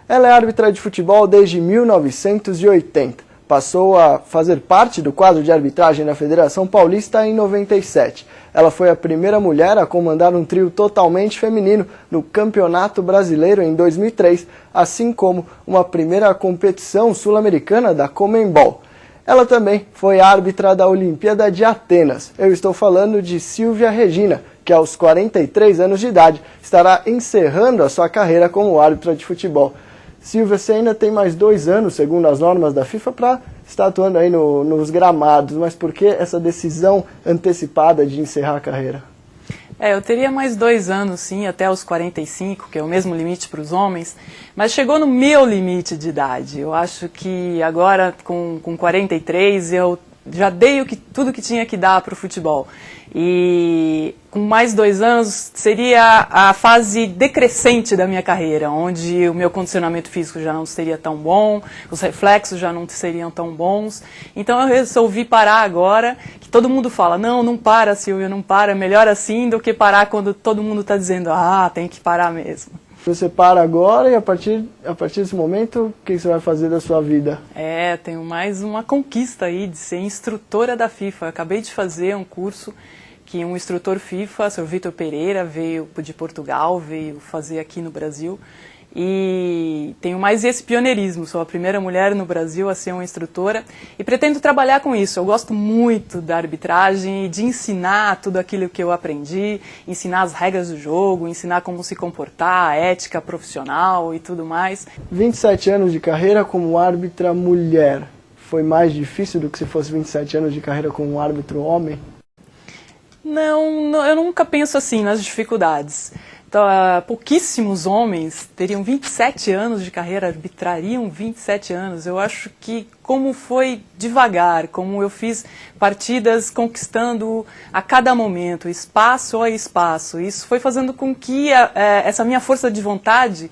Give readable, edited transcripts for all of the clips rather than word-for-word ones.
Ela é árbitra de futebol desde 1980. Passou a fazer parte do quadro de arbitragem da Federação Paulista em 97. Ela foi a primeira mulher a comandar um trio totalmente feminino no Campeonato Brasileiro em 2003, assim como uma primeira competição sul-americana da Conmebol. Ela também foi árbitra da Olimpíada de Atenas. Eu estou falando de Silvia Regina, que aos 43 anos de idade estará encerrando a sua carreira como árbitra de futebol. Silvia, você ainda tem mais 2 anos, segundo as normas da FIFA, para estar atuando aí nos gramados, mas por que essa decisão antecipada de encerrar a carreira? Eu teria mais 2 anos, sim, até os 45, que é o mesmo limite para os homens, mas chegou no meu limite de idade. Eu acho que agora, com 43, eu já dei tudo que tinha que dar para o futebol. E com mais 2 anos seria a fase decrescente da minha carreira, onde o meu condicionamento físico já não seria tão bom, os reflexos já não seriam tão bons. Então eu resolvi parar agora, que todo mundo fala, não para, Silvia, não para, é melhor assim do que parar quando todo mundo está dizendo, tem que parar mesmo. Você para agora e a partir desse momento, o que você vai fazer da sua vida? Tenho mais uma conquista aí de ser instrutora da FIFA. Eu acabei de fazer um curso que um instrutor FIFA, o Sr. Vitor Pereira, veio de Portugal, veio fazer aqui no Brasil. E tenho mais esse pioneirismo, sou a primeira mulher no Brasil a ser uma instrutora e pretendo trabalhar com isso. Eu gosto muito da arbitragem e de ensinar tudo aquilo que eu aprendi, ensinar as regras do jogo, ensinar como se comportar, a ética profissional e tudo mais. 27 anos de carreira como árbitra mulher, foi mais difícil do que se fosse 27 anos de carreira como um árbitro homem? Não, eu nunca penso assim nas dificuldades. Então, pouquíssimos homens teriam 27 anos de carreira, arbitrariam 27 anos. Eu acho que como foi devagar, como eu fiz partidas conquistando a cada momento, espaço a espaço, isso foi fazendo com que essa minha força de vontade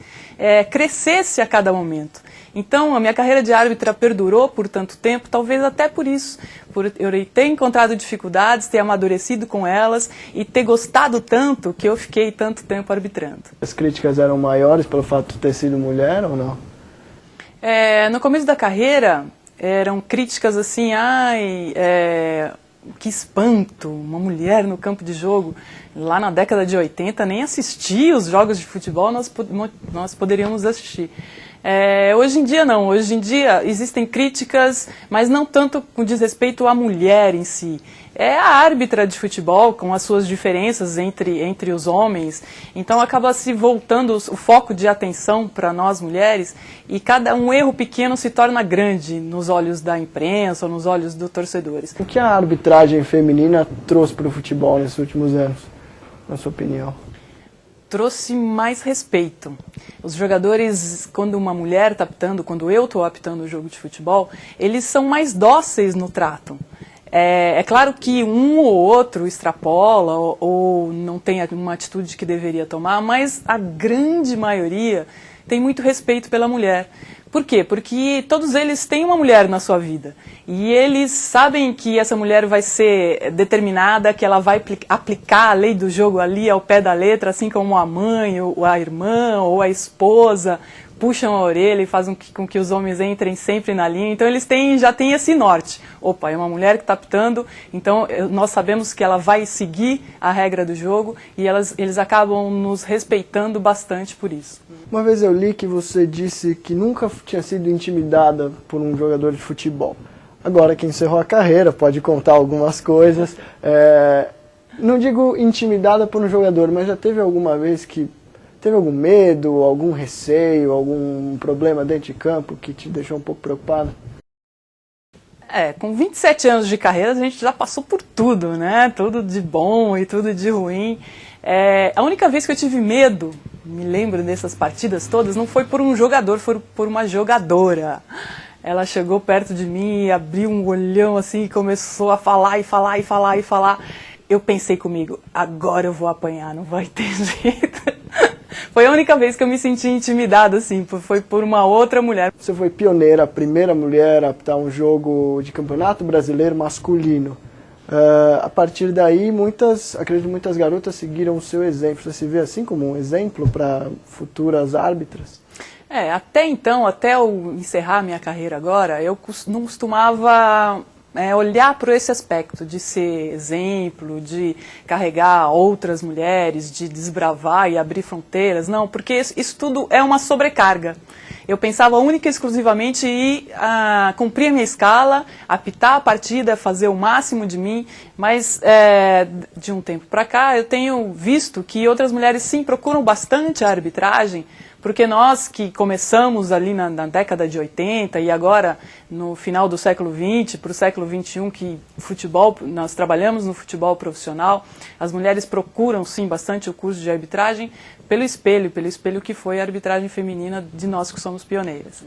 crescesse a cada momento. Então, a minha carreira de árbitra perdurou por tanto tempo, talvez até por isso, por eu ter encontrado dificuldades, ter amadurecido com elas e ter gostado tanto que eu fiquei tanto tempo arbitrando. As críticas eram maiores pelo fato de ter sido mulher ou não? No começo da carreira, eram críticas assim, que espanto, uma mulher no campo de jogo. Lá na década de 80, nem assistir os jogos de futebol nós poderíamos assistir. Hoje em dia não, hoje em dia existem críticas, mas não tanto com desrespeito à mulher em si. É a árbitra de futebol, com as suas diferenças entre os homens, então acaba se voltando o foco de atenção para nós mulheres e um erro pequeno se torna grande nos olhos da imprensa ou nos olhos dos torcedores. O que a arbitragem feminina trouxe para o futebol nesses últimos anos, na sua opinião? Trouxe mais respeito. Os jogadores, quando uma mulher está apitando, quando eu estou apitando o jogo de futebol, eles são mais dóceis no trato. É claro que um ou outro extrapola ou não tem uma atitude que deveria tomar, mas a grande maioria tem muito respeito pela mulher. Por quê? Porque todos eles têm uma mulher na sua vida e eles sabem que essa mulher vai ser determinada, que ela vai aplicar a lei do jogo ali ao pé da letra, assim como a mãe, ou a irmã, ou a esposa puxam a orelha e fazem com que os homens entrem sempre na linha. Então eles já têm esse norte. Opa, é uma mulher que está apitando, então nós sabemos que ela vai seguir a regra do jogo e eles acabam nos respeitando bastante por isso. Uma vez eu li que você disse que nunca tinha sido intimidada por um jogador de futebol. Agora que encerrou a carreira, pode contar algumas coisas. Não digo intimidada por um jogador, mas já teve alguma vez que teve algum medo, algum receio, algum problema dentro de campo que te deixou um pouco preocupada? Com 27 anos de carreira a gente já passou por tudo, né? Tudo de bom e tudo de ruim. A única vez que eu tive medo, me lembro dessas partidas todas, não foi por um jogador, foi por uma jogadora. Ela chegou perto de mim, abriu um olhão assim e começou a falar e falar e falar e falar. Eu pensei comigo, agora eu vou apanhar, não vai ter jeito. Foi a única vez que eu me senti intimidada, assim, foi por uma outra mulher. Você foi pioneira, a primeira mulher a apitar um jogo de campeonato brasileiro masculino. A partir daí, acredito que muitas garotas seguiram o seu exemplo. Você se vê assim como um exemplo para futuras árbitras? Até então, até eu encerrar minha carreira agora, eu não costumava olhar para esse aspecto de ser exemplo, de carregar outras mulheres, de desbravar e abrir fronteiras. Não, porque isso tudo é uma sobrecarga. Eu pensava única e exclusivamente em cumprir a minha escala, apitar a partida, fazer o máximo de mim, mas de um tempo para cá eu tenho visto que outras mulheres sim procuram bastante a arbitragem, porque nós que começamos ali na década de 80 e agora no final do século XX para o século XXI, que nós trabalhamos no futebol profissional, as mulheres procuram sim bastante o curso de arbitragem pelo espelho que foi a arbitragem feminina de nós que somos pioneiras.